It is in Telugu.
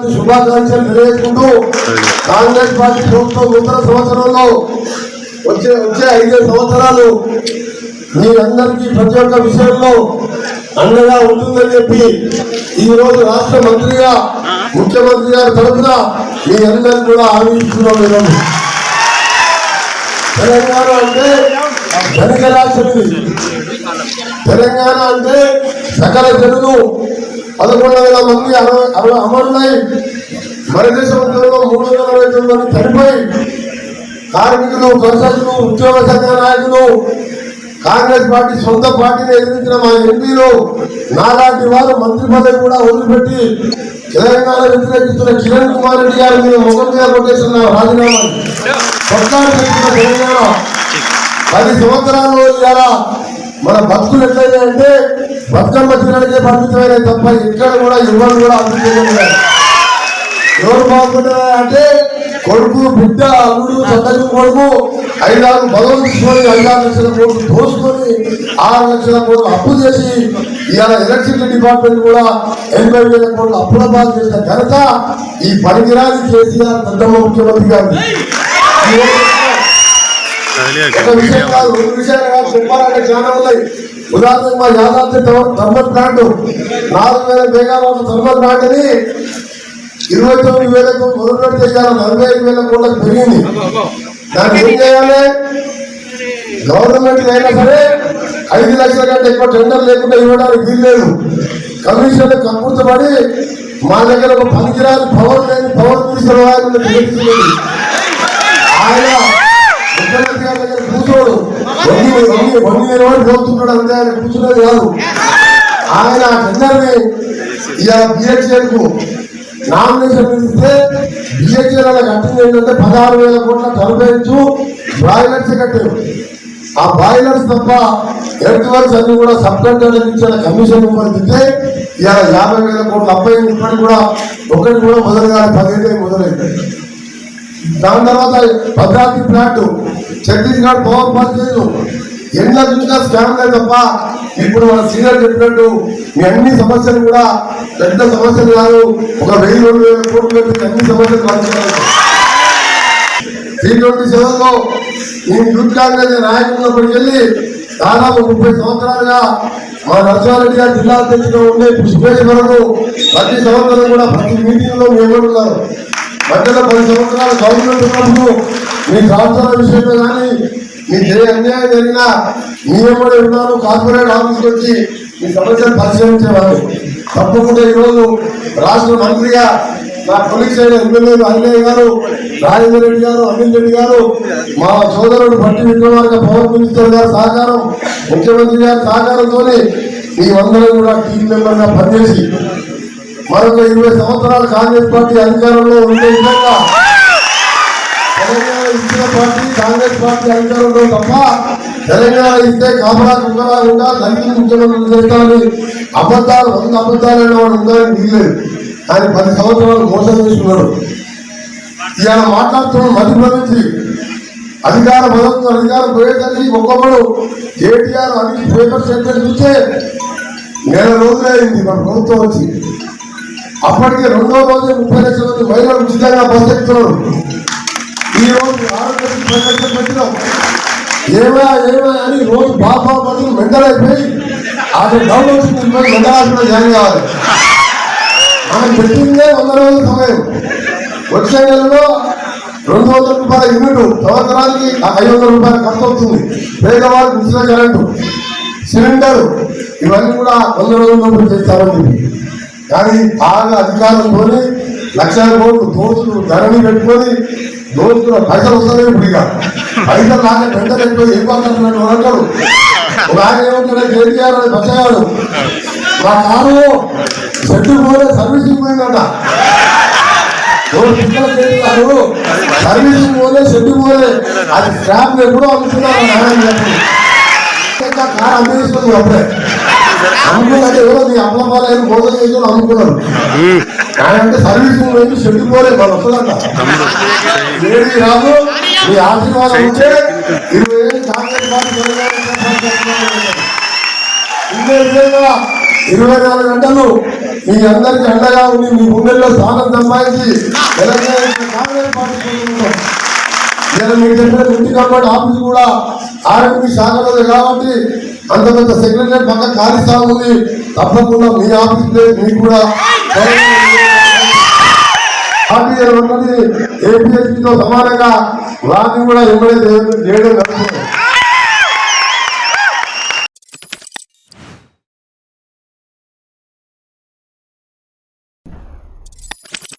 గారికి శుభాకాంక్షలు తెలియజేసుకుంటూ కాంగ్రెస్ పార్టీ ప్రభుత్వం నూతన సంవత్సరంలో వచ్చే 5 సంవత్సరాలు మీరందరికీ ప్రతి ఒక్క విషయంలో అండగా ఉంటుందని చెప్పి ఈ రోజు రాష్ట్ర మంత్రిగా ముఖ్యమంత్రి గారి తరఫున మీ అందరికీ కూడా ఆహ్వానిస్తున్నాం. ఈరోజు తెలంగాణ అంటే ధనిక రాష్ట్రం, తెలంగాణ అంటే సకల జనులు 11,000 మంది అమరులై మన దేశంలో 329 మంది చనిపోయి కార్మికులు, కర్షకులు, ఉద్యోగ సంఘ నాయకులు, కాంగ్రెస్ పార్టీ సొంత పార్టీని ఎదిరించిన మా ఎంపీలు నాలాంటి వారు మంత్రి పదవి కూడా వదిలిపెట్టి తెలంగాణ వ్యతిరేకిస్తున్న కిరణ్ కుమార్ రెడ్డి గారి మీద ముఖం మీద కొట్టేసిన రాజీనామా తెలంగాణ 10 సంవత్సరాల్లో ఇవాళ మన బతుకులు ఎట్లయినా అంటే బతుకమ్మ తినడానికే పరిమితమైన తప్ప ఎక్కడ కూడా ఎవరు కూడా అభివృద్ధి చేయలేదు. ఎవరు బాగుంటారా అంటే కొడుకు, బిడ్డ, అల్లుడు, చక్కని కొడుకు 5-6 పదవులు తీసుకొని 5-6 లక్షల కోట్లు దోసుకొని 6 లక్షల కోట్లు అప్పు చేసి ఇవాళ ఎలక్ట్రిసిటీ డిపార్ట్మెంట్ కూడా 80,000 కోట్లు అప్పుల బాధ చేసిన ఘనత ఈ పనికిరాని కేసీఆర్ పెద్దమ్మ ముఖ్యమంత్రి గారు. ఒక విషయం కాదు, 2 విషయాలు కాదు, చెప్పాలంటే చాలా ఉన్నాయి. ఉదాహరణకు మా యాదాద్రి థర్మల్ ప్లాంట్ 4,000 మెగావాట్ల థర్మల్ ప్లాంట్ అని 29,000కు మొదలు పెడితే 45,000 కోట్లకు పెరిగింది. దాన్ని ఏం చేయాలి? గవర్నమెంట్ అయినా సరే 5 లక్షల కంటే ఎక్కువ టెండర్ లేకుండా ఇవ్వడానికి వీల్లేదు. కమిషన్ కక్కుర్చబడి మా దగ్గర ఒక పనికిరాని పవర్ లేని పవర్ మినిస్టర్ ఆయన ముఖ్యమంత్రి గారి దగ్గర కూర్చోడు, వంగి పోతున్నాడు అంతే. ఆయన కూర్చున్నది కాదు. ఆయన టెండర్ని ఇవాళ బిహెచ్ఎల్కు నామినేషన్ ఇస్తే బిహెచ్ఎల్ అలా కట్టింది ఏంటంటే 16,000 కోట్ల టర్బైన్స్ బాయిలర్స్ కట్టారు. ఆ బాయిలర్స్ తప్ప ఎర్త్ వర్క్స్ అన్ని కూడా సబ్ కంట్రోలర్ ఇచ్చిన కమిషన్ ఇస్తే ఇవాళ 50,000 కోట్ల అబ్బాయి ఇప్పటికి కూడా ఒక్కటి కూడా మొదలుగా 15 మొదలైంది. దాని తర్వాత Bhadradri plant, Chhattisgarh power purchase ఎన్న చూసినా స్కామ్లే తప్ప ఇప్పుడు మన సీనియర్ చెప్పినట్టు మీ అన్ని సమస్యలు కూడా పెద్ద సమస్యలు కాదు. ఒక 1,000-2,000 కోట్లు పెట్టి అన్ని సమస్యలు పంచుతున్నారు. 327లో ఈ యూత్ కాంగ్రెస్ నాయకున్నప్పటికి వెళ్ళి దాదాపు 30 సంవత్సరాలుగా మా నరసింహారెడ్డి గారి జిల్లా అధ్యక్షుడు ఉండే పుష్పేశ్వరకు ప్రతి సంవత్సరం కూడా ప్రతి మీటింగ్ లో మేమన్నారు. మధ్యలో 10 సంవత్సరాలు గవర్నమెంట్ ఉన్నప్పుడు మీ ట్రాన్స్ఫర్ విషయంలో కానీ మీకు ఏ అన్యాయం జరిగినా మీ ఎమ్మడే ఉన్నాను, కార్పొరేట్ ఆఫీస్కి వచ్చి మీ సమస్యలు పరిశీలించేవారు. తప్పకుండా ఈరోజు రాష్ట్ర మంత్రిగా నా కొలీగ్స్ అయిన ఎమ్మెల్యేలు అనిలయ్య గారు, రాజేంద్ర రెడ్డి గారు, అనిల్ రెడ్డి గారు, మా సోదరుడు భట్టి విక్రమార్క పవర్ మినిస్టర్ గారి సహకారం, ముఖ్యమంత్రి గారి సహకారంతో మేమందరం కూడా టీం మెంబర్గా పనిచేసి మరొక 20 సంవత్సరాలు కాంగ్రెస్ పార్టీ అధికారంలో ఉండే విధంగా తెలంగాణ ఇచ్చిన పార్టీ కాంగ్రెస్ పార్టీ అధికారంలో తప్ప తెలంగాణ ఇస్తే కాపలా కుక్కలా ఉండా దళితులు ముఖ్యమంత్రి చేస్తానని అబద్ధాలు 100 అబద్ధాలైన వాడు ఉండాలని వీల్లేదు. ఆయన 10 సంవత్సరాలు మోసం చేస్తున్నాడు. ఇవాళ మాట్లాడుతున్నాడు మధ్యప్రదేశ్ అధికార బలంతో అధికారం పోయేసరికి ఒక్కొక్కడు కేటీఆర్ అన్ని పేపర్ సెంటర్ చూస్తే 1 రోజులే అయింది మన ప్రభుత్వం వచ్చి. అప్పటికే 2వ రోజే 30 లక్షల మంది మహిళలు ఉచితంగా బస్సు ఎక్కుతున్నారు. ఈ రోజు ఆరోగ్యశ్రీ ప్రకటన పెట్టినాం. ఏమా అని రోజు బాబా బదులు మెంటలైపోయి అక్కడ డౌన్ వచ్చింది. మెంటల్ హాస్పిటల్ జాయిన్ కావాలి. మనం పెట్టిందే 100 రోజుల సమయం. వచ్చే నెలలో 200 రూపాయల యూనిట్, సంవత్సరానికి 500 రూపాయల ఖర్చు అవుతుంది. పేదవాళ్ళకి ఉచిత కరెంటు, సిలిండర్ ఇవన్నీ కూడా 100 రోజుల లోపల చేస్తామని చెప్పి. కానీ బాగా అధికారంతో 1,00,000 కోట్లు దోస్తులు ధరని పెట్టుకొని దోస్తుల పైసలు వస్తాయి. ఇప్పుడు ఇక పైసలు లాగా వెంటనే ఎక్కువ ఏం మాట్లాడుతున్నాడు అంటాడు. ఒక ఆయన ఏమంటాడు, కేటీఆర్ అని బచ్చగాడు మా కారు షెడ్డు పోలే సర్వీసింగ్ పోయిందట. పిల్లల కేటీఆర్ సర్వీసింగ్ పోలే షెడ్డు పోలే, అది స్క్రాప్ ఎప్పుడో అమ్ముతున్నారు. కారు అమ్మేస్తుంది అప్పుడే అమ్ముకున్నట్టు ఎవరో నీ అమ్మపాలైన మోసం చేసి అమ్ముకున్నారు. అంటే సర్వీసింగ్ పోయి షెడ్డు పోలే వాళ్ళు వస్తుందంట. ఏది రాదు మీ ఆశీర్వాదం ఉంటే 20 ఏళ్ళు కాంగ్రెస్ పార్టీ ఇదే విధంగా 24 గంటలు మీ అందరికి అండగా ఉండి మీ గుండెల్లో స్థానం సంపాదించి తెలంగాణ కాంగ్రెస్ పార్టీ నేను మీకు చెప్పిన ఇంటి కాబట్టి ఆఫీస్ కూడా ఆర్ఎంపీ శాఖలో కాబట్టి అంత పెద్ద సెక్రటరీ పక్క ఖాళీ స్థానం ఉంది. తప్పకుండా మీ ఆఫీస్ ప్లేస్ మీకు కూడా పార్టీ ఏపీఎస్పీతో సమానంగా వాటిని కూడా ఎంబడే చేయడం జరుగుతుంది.